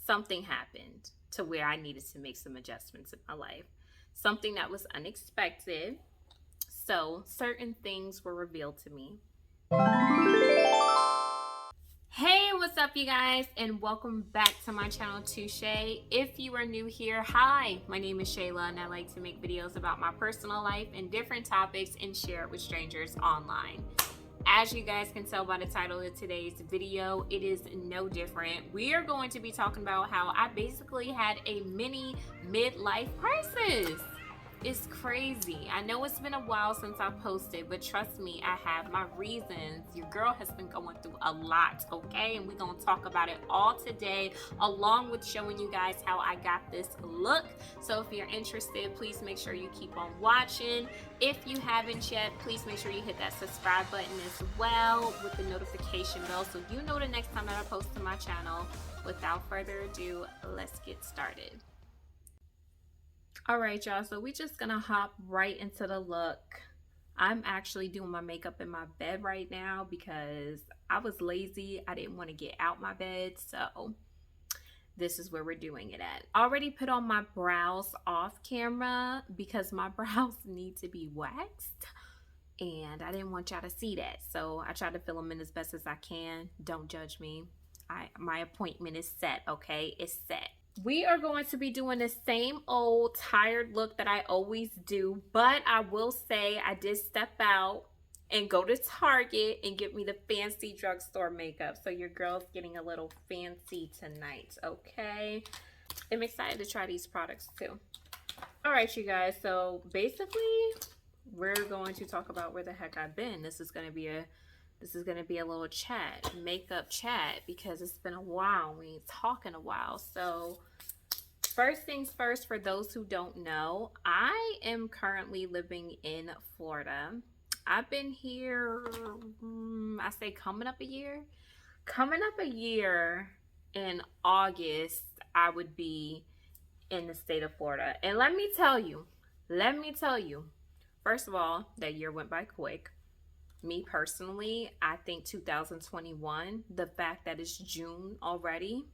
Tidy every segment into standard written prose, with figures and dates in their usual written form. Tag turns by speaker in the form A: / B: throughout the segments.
A: something happened to where I needed to make some adjustments in my life. Something that was unexpected. So certain things were revealed to me. Hey, what's up, you guys, and welcome back to my channel, Touche. If you are new here, hi, my name is Shayla, and I like to make videos about my personal life and different topics and share it with strangers online. As you guys can tell by the title of today's video, it is no different. We are going to be talking about how I basically had a mini midlife crisis. It's crazy. I know it's been a while since I posted, but trust me, I have my reasons. Your girl has been going through a lot, okay? And we're going to talk about it all today, along with showing you guys how I got this look. So if you're interested, please make sure you keep on watching. If you haven't yet, please make sure you hit that subscribe button as well with the notification bell so you know the next time that I post to my channel. Without further ado, let's get started. All right, y'all, so we're just gonna hop right into the look. I'm actually doing my makeup in my bed right now because I was lazy. I didn't want to get out my bed, so this is where we're doing it at. Already put on my brows off camera because my brows need to be waxed, and I didn't want y'all to see that, so I tried to fill them in as best as I can. Don't judge me. My appointment is set, okay? It's set. We are going to be doing the same old tired look that I always do, but I will say I did step out and go to Target and get me the fancy drugstore makeup. So your girl's getting a little fancy tonight, okay? I'm excited to try these products too. All right, you guys, so basically we're going to talk about where the heck I've been. This is going to be a little chat, makeup chat, because it's been a while. We ain't talking a while. So first things first, for those who don't know, I am currently living in Florida. I've been here, I say coming up a year. Coming up a year in August, I would be in the state of Florida. And let me tell you, first of all, that year went by quick. Me personally, I think 2021, the fact that it's June already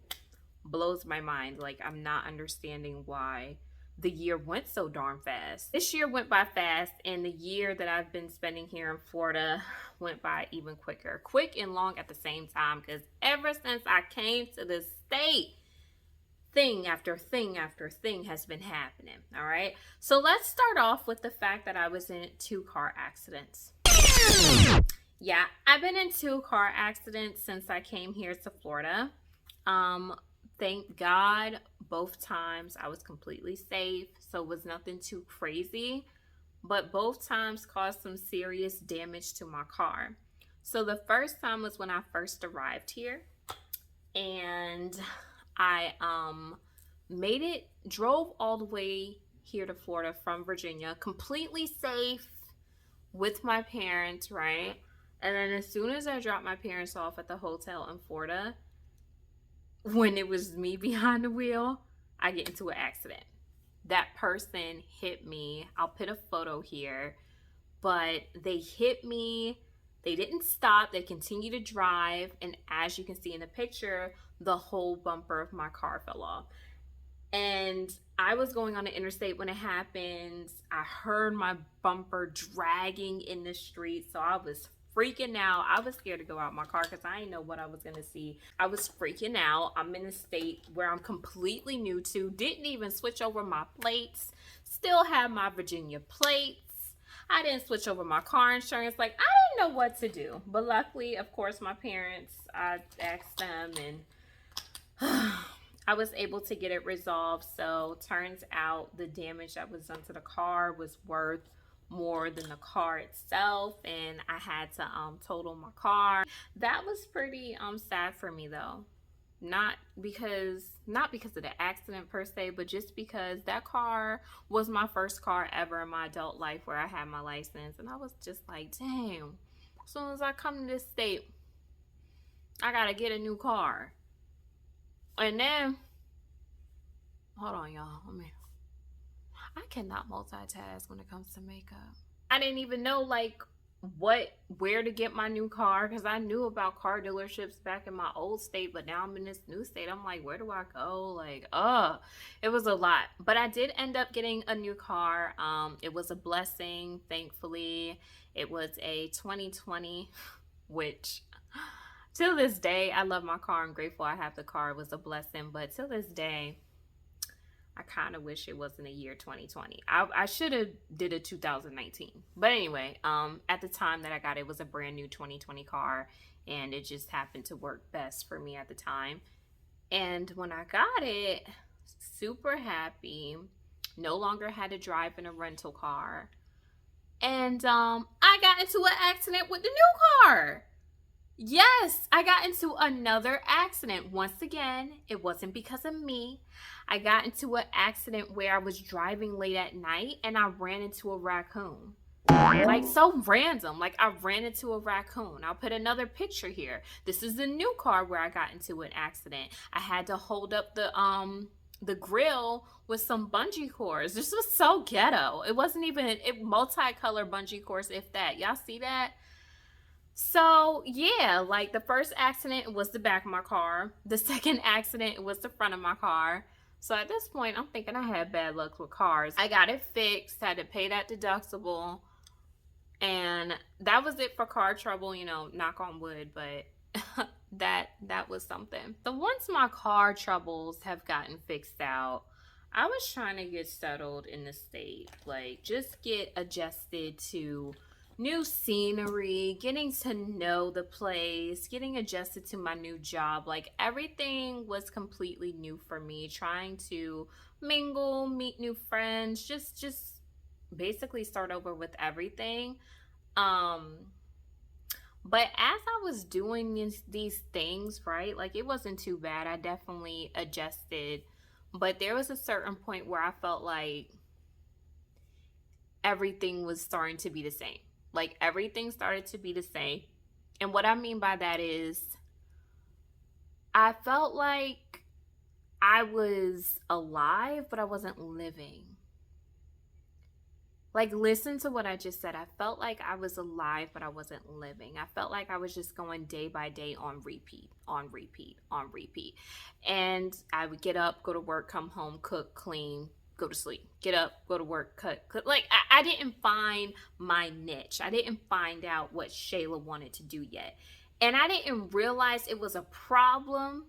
A: blows my mind. Like, I'm not understanding why the year went so darn fast. This year went by fast, and the year that I've been spending here in Florida went by even quicker. Quick and long at the same time, because ever since I came to the state, thing after thing after thing has been happening. All right, so let's start off with the fact that I was in 2 car accidents. Yeah, I've been in 2 car accidents since I came here to Florida. Thank God both times I was completely safe, so it was nothing too crazy, but both times caused some serious damage to my car. So the first time was when I first arrived here, and I drove all the way here to Florida from Virginia, completely safe, with my parents, right? And then as soon as I dropped my parents off at the hotel in Florida, when it was me behind the wheel, I get into an accident. That person hit me. I'll put a photo here, but they hit me. They didn't stop. They continued to drive, and as you can see in the picture, the whole bumper of my car fell off. And I was going on the interstate when it happened. I heard my bumper dragging in the street, so I was freaking out. I was scared to go out my car because I didn't know what I was going to see. I was freaking out. I'm in a state where I'm completely new to, didn't even switch over my plates, still have my Virginia plates. I didn't switch over my car insurance. Like, I didn't know what to do. But luckily, of course, my parents, I asked them, and I was able to get it resolved. So turns out the damage that was done to the car was worth more than the car itself, and I had to total my car. That was pretty sad for me though. Not because of the accident per se, but just because that car was my first car ever in my adult life where I had my license, and I was just like, damn, as soon as I come to this state, I gotta get a new car. And then, hold on, y'all. I cannot multitask when it comes to makeup. I didn't even know, like, where to get my new car, because I knew about car dealerships back in my old state, but now I'm in this new state. I'm like, where do I go? Like, it was a lot. But I did end up getting a new car. It was a blessing, thankfully. It was a 2020, which till this day, I love my car. I'm grateful I have the car. It was a blessing, but till this day, I kind of wish it wasn't a year 2020. I should have did a 2019. But anyway, at the time that I got it, was a brand new 2020 car, and it just happened to work best for me at the time. And when I got it, super happy. No longer had to drive in a rental car. And I got into an accident with the new car. Yes, I got into another accident. Once again, it wasn't because of me. I got into an accident where I was driving late at night and I ran into a raccoon. Like, so random. Like, I ran into a raccoon. I'll put another picture here. This is the new car where I got into an accident. I had to hold up the grill with some bungee cords. This was so ghetto. It wasn't even a multicolor bungee cords, if that. Y'all see that? So yeah, like the first accident was the back of my car. The second accident was the front of my car. So at this point, I'm thinking I had bad luck with cars. I got it fixed, had to pay that deductible, and that was it for car trouble, you know, knock on wood, but that was something. So once my car troubles have gotten fixed out, I was trying to get settled in the state, like just get adjusted to new scenery, getting to know the place, getting adjusted to my new job. Like everything was completely new for me, trying to mingle, meet new friends, just basically start over with everything. But as I was doing these things, right, like it wasn't too bad. I definitely adjusted, but there was a certain point where I felt like everything was starting to be the same. Like everything started to be the same. And what I mean by that is I felt like I was alive, but I wasn't living. Like, listen to what I just said. I felt like I was alive, but I wasn't living. I felt like I was just going day by day on repeat, on repeat, on repeat. And I would get up, go to work, come home, cook, clean, go to sleep, get up, go to work, cook. Like I didn't find my niche. I didn't find out what Shayla wanted to do yet. And I didn't realize it was a problem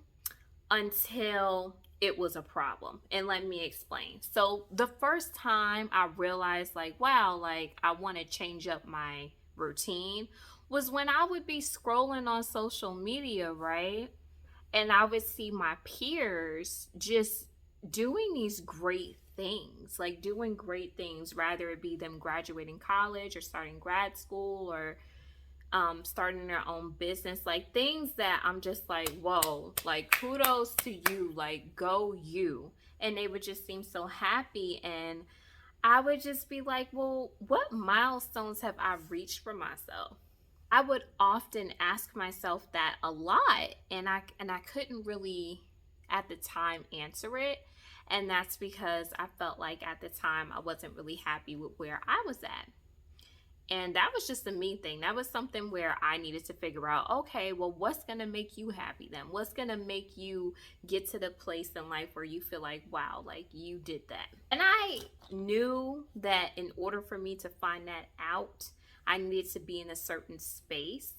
A: until it was a problem. And let me explain. So the first time I realized like, wow, like I want to change up my routine was when I would be scrolling on social media, right? And I would see my peers just doing these great things, like doing great things, rather it be them graduating college or starting grad school or starting their own business, like things that I'm just like, whoa, like kudos to you, like go you. And they would just seem so happy, and I would just be like, well, what milestones have I reached for myself? I would often ask myself that a lot, and I couldn't really at the time answer it. And that's because I felt like at the time I wasn't really happy with where I was at. And that was just a me thing. That was something where I needed to figure out, okay, well, what's going to make you happy then? What's going to make you get to the place in life where you feel like, wow, like you did that? And I knew that in order for me to find that out, I needed to be in a certain space.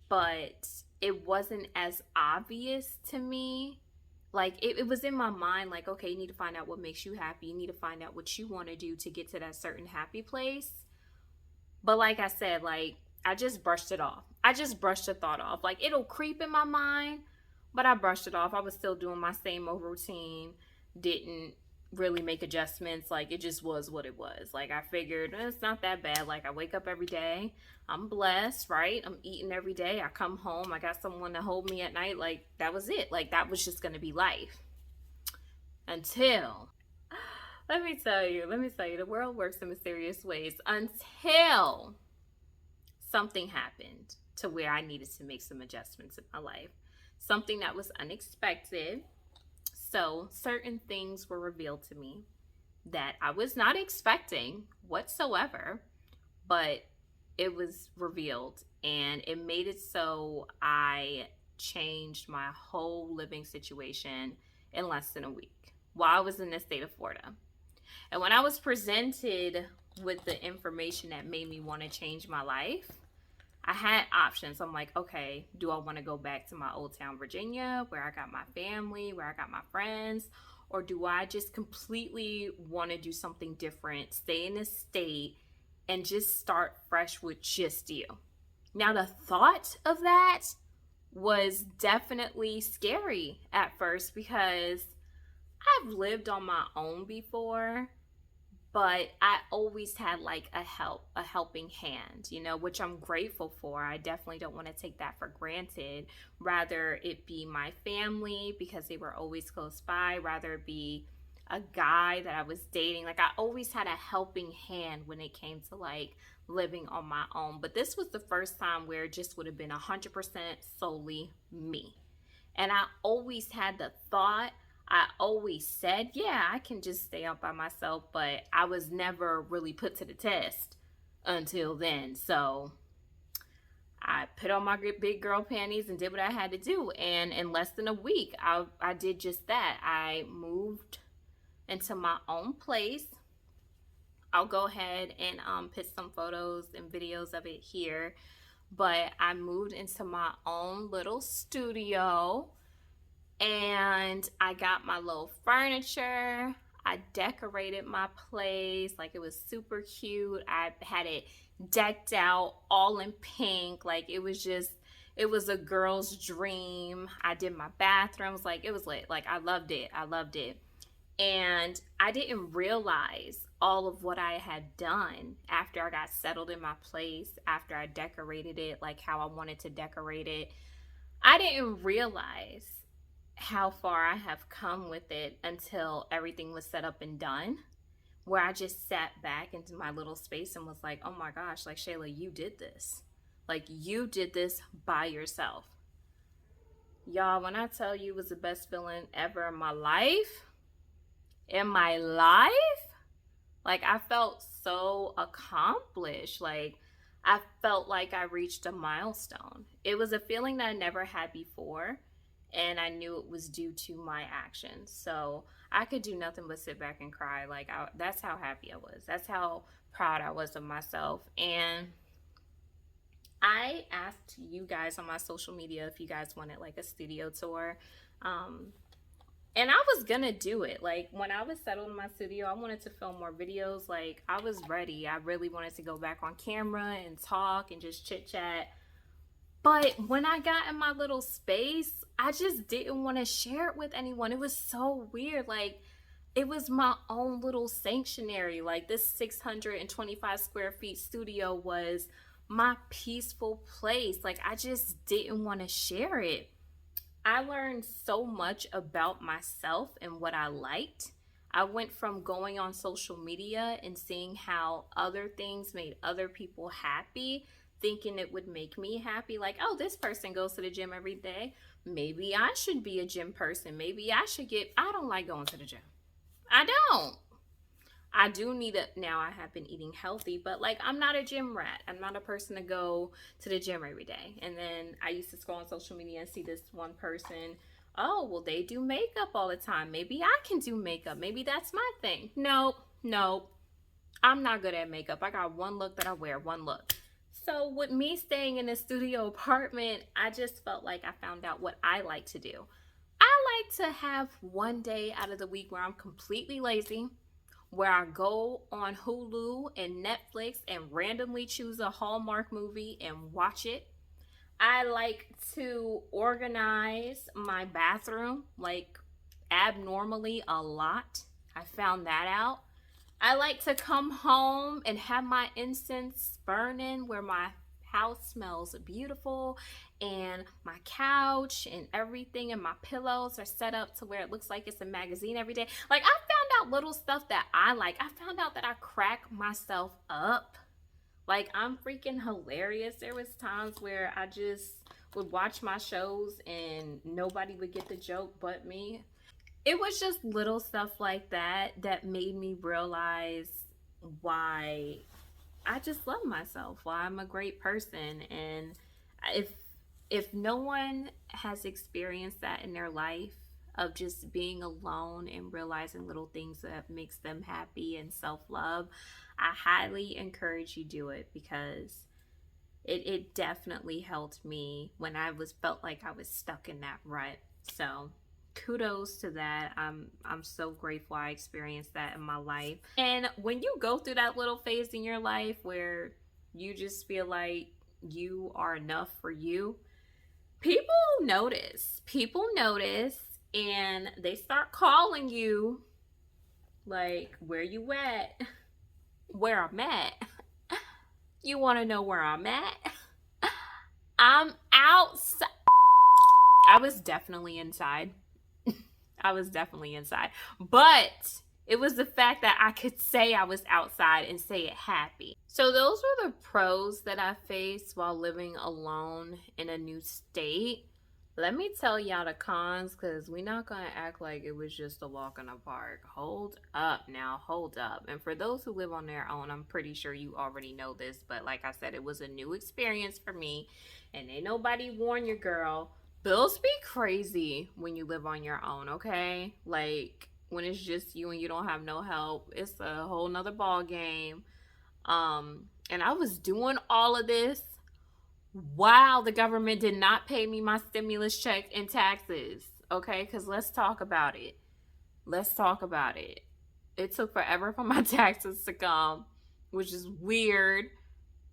A: But it wasn't as obvious to me. Like it was in my mind, like, okay, you need to find out what makes you happy. You need to find out what you want to do to get to that certain happy place. But like I said, like I just brushed it off. I just brushed the thought off. Like it'll creep in my mind, but I brushed it off. I was still doing my same old routine. Didn't really make adjustments. Like it just was what it was. Like I figured it's not that bad. Like I wake up every day. I'm blessed, right? I'm eating every day. I come home. I got someone to hold me at night. Like that was it. Like that was just going to be life. Until, let me tell you, the world works in mysterious ways. Until something happened to where I needed to make some adjustments in my life. Something that was unexpected. So certain things were revealed to me that I was not expecting whatsoever. But it was revealed, and it made it so I changed my whole living situation in less than a week while I was in the state of Florida. And when I was presented with the information that made me want to change my life, I had options. I'm like, okay, do I want to go back to my old town, Virginia, where I got my family, where I got my friends? Or do I just completely want to do something different, stay in this state, and just start fresh with just you? Now, the thought of that was definitely scary at first because I've lived on my own before, but I always had like a helping hand, which I'm grateful for. I definitely don't want to take that for granted. Rather it be my family because they were always close by, rather it be a guy that I was dating. Like I always had a helping hand when it came to like living on my own. But this was the first time where it just would have been 100% solely me. And I always had the thought, I always said, yeah, I can just stay out by myself, but I was never really put to the test until then. So I put on my big girl panties and did what I had to do. And in less than a week, I did just that. I moved into my own place. I'll go ahead and put some photos and videos of it here. But I moved into my own little studio. And I got my little furniture. I decorated my place like it was super cute. I had it decked out all in pink. Like it was a girl's dream. I did my bathrooms. Like it was lit. Like I loved it. And I didn't realize all of what I had done after I got settled in my place, after I decorated it like how I wanted to decorate it. I didn't realize how far I have come with it until everything was set up and done, where I just sat back into my little space and was like, oh my gosh, like Shayla, you did this. Like you did this by yourself. Y'all, when I tell you it was the best feeling ever in my life, like I felt so accomplished. Like I felt like I reached a milestone. It was a feeling that I never had before. And I knew it was due to my actions. So I could do nothing but sit back and cry. Like that's how happy I was. That's how proud I was of myself. And I asked you guys on my social media if you guys wanted like a studio tour. And I was gonna do it. Like when I was settled in my studio, I wanted to film more videos. Like I was ready. I really wanted to go back on camera and talk and just chit chat. But when I got in my little space, I just didn't want to share it with anyone. It was so weird. Like, it was my own little sanctuary. Like, this 625 square feet studio was my peaceful place. Like, I just didn't want to share it. I learned so much about myself and what I liked. I went from going on social media and seeing how other things made other people happy, thinking it would make me happy. Like, oh, this person goes to the gym every day. Maybe I should be a gym person. Maybe I don't like going to the gym. I don't. I do need it now. I have been eating healthy, but like I'm not a gym rat. I'm not a person to go to the gym every day. And then I used to scroll on social media and see this one person. Oh, well, they do makeup all the time. Maybe I can do makeup. Maybe that's my thing. Nope. I'm not good at makeup. I got one look that I wear, one look. So with me staying in a studio apartment, I just felt like I found out what I like to do. I like to have one day out of the week where I'm completely lazy, where I go on Hulu and Netflix and randomly choose a Hallmark movie and watch it. I like to organize my bathroom like abnormally a lot. I found that out. I like to come home and have my incense burning where my house smells beautiful and my couch and everything and my pillows are set up to where it looks like it's a magazine every day. Like I found out little stuff that I like. I found out that I crack myself up. Like I'm freaking hilarious. There was times where I just would watch my shows and nobody would get the joke but me. It was just little stuff like that that made me realize why I just love myself. Well, I'm a great person, and if no one has experienced that in their life of just being alone and realizing little things that makes them happy and self-love, I highly encourage you do it, because it definitely helped me when I was felt like I was stuck in that rut. So kudos to that. I'm so grateful I experienced that in my life. And when you go through that little phase in your life where you just feel like you are enough for you, people notice. People notice, and they start calling you like, where you at? Where I'm at? You want to know where I'm at? I'm outside. I was definitely inside. I was definitely inside. But it was the fact that I could say I was outside and say it happy. So those were the pros that I faced while living alone in a new state. Let me tell y'all the cons, because we're not going to act like it was just a walk in the park. Hold up now, hold up. And for those who live on their own, I'm pretty sure you already know this, but like I said, it was a new experience for me, and ain't nobody warn your girl. Bills be crazy when you live on your own, okay? Like, when it's just you and you don't have no help, it's a whole nother ball game. And I was doing all of this while the government did not pay me my stimulus check and taxes, okay? Because let's talk about it. Let's talk about it. It took forever for my taxes to come, which is weird.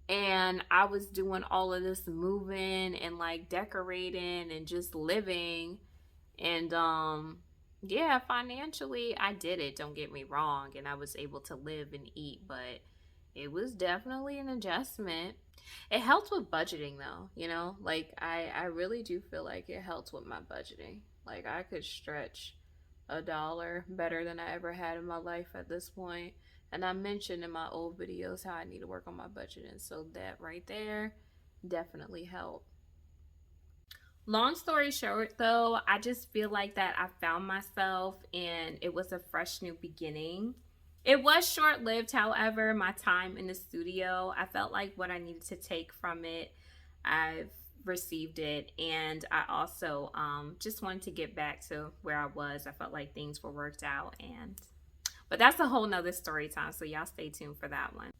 A: And I was doing all of this moving and like decorating and just living. And yeah, financially I did it, don't get me wrong, and I was able to live and eat, but it was definitely an adjustment. It helps with budgeting though, you know? Like I really do feel like it helps with my budgeting. Like I could stretch $1 better than I ever had in my life at this point. And I mentioned in my old videos how I need to work on my budgeting. So that right there definitely helped. Long story short, though, I just feel like that I found myself and it was a fresh new beginning. It was short lived, however, my time in the studio. I felt like what I needed to take from it, I've received it. And I also just wanted to get back to where I was. I felt like things were worked out. But that's a whole nother story time. So y'all stay tuned for that one.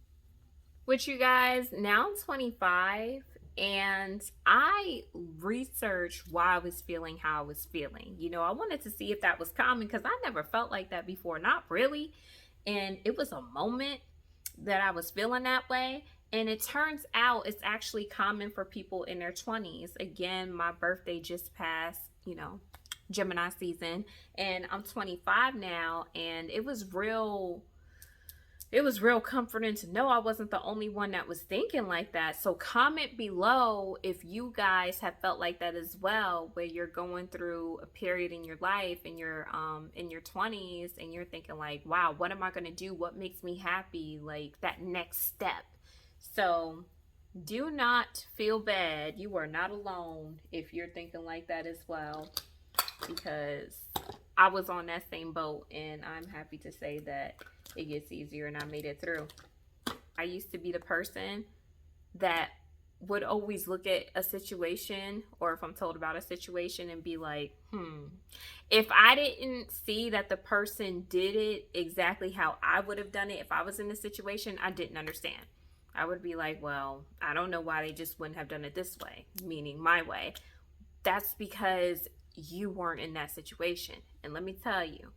A: With you guys, now I'm 25. And I researched why I was feeling how I was feeling. You know, I wanted to see if that was common, because I never felt like that before. Not really. And it was a moment that I was feeling that way. And it turns out it's actually common for people in their 20s. Again, my birthday just passed, you know, Gemini season. And I'm 25 now. And it was real comforting to know I wasn't the only one that was thinking like that. So comment below if you guys have felt like that as well, where you're going through a period in your life in your 20s and you're thinking like, wow, what am I going to do? What makes me happy? Like that next step. So do not feel bad. You are not alone if you're thinking like that as well, because I was on that same boat, and I'm happy to say that it gets easier and I made it through. I used to be the person that would always look at a situation, or if I'm told about a situation, and be like, if I didn't see that the person did it exactly how I would have done it if I was in the situation, I didn't understand. I would be like, well, I don't know why they just wouldn't have done it this way, meaning my way. That's because you weren't in that situation. And let me tell you,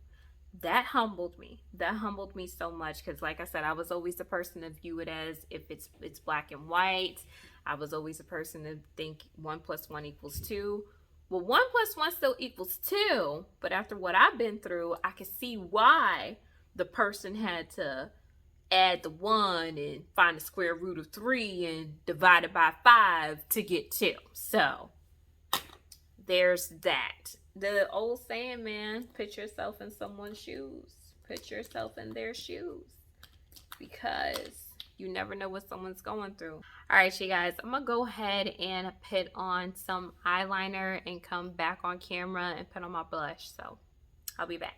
A: that humbled me. That humbled me so much, because like I said, I was always the person to view it as if it's black and white. I was always the person to think 1 + 1 = 2. Well, 1 + 1 still equals 2, but after what I've been through, I could see why the person had to add the 1 and find the square root of 3 and divide it by 5 to get 2. So there's that. The old saying, man, put yourself in someone's shoes. Put yourself in their shoes, because you never know what someone's going through. All right, you guys, I'm gonna go ahead and put on some eyeliner and come back on camera and put on my blush. So I'll be back.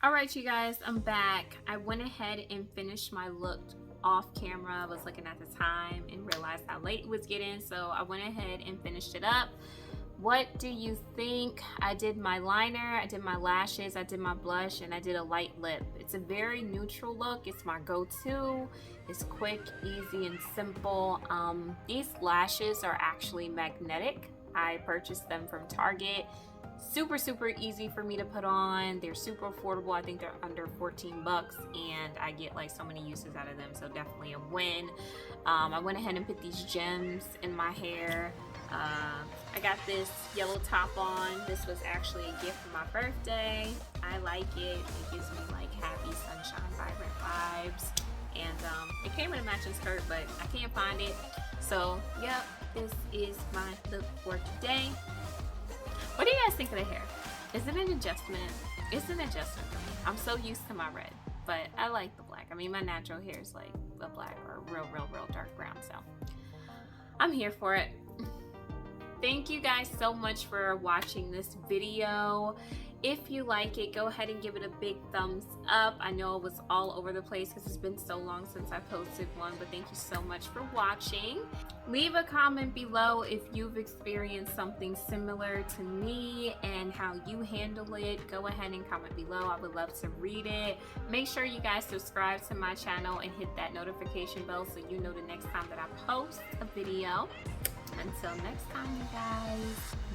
A: Alright you guys, I'm back. I went ahead and finished my look off camera. I was looking at the time and realized how late it was getting, so I went ahead and finished it up. What do you think? I did my liner, I did my lashes, I did my blush, and I did a light lip. It's a very neutral look. It's my go-to. It's quick, easy, and simple. These lashes are actually magnetic. I purchased them from Target. Super easy for me to put on. They're super affordable. I think they're under 14 bucks, and I get like so many uses out of them, so definitely a win. I went ahead and put these gems in my hair. I got this yellow top on. This was actually a gift for my birthday. I like it. It gives me like happy, sunshine, vibrant vibes. And it came in a matching skirt, but I can't find it. So yep, this is my look for today. What do you guys think of the hair? Is it an adjustment? It's an adjustment for me. I'm so used to my red, but I like the black. I mean, my natural hair is like a black or real dark brown, so I'm here for it. Thank you guys so much for watching this video. If you like it, go ahead and give it a big thumbs up. I know it was all over the place because it's been so long since I posted one, but thank you so much for watching. Leave a comment below if you've experienced something similar to me and how you handle it. Go ahead and comment below. I would love to read it. Make sure you guys subscribe to my channel and hit that notification bell so you know the next time that I post a video. Until next time, you guys.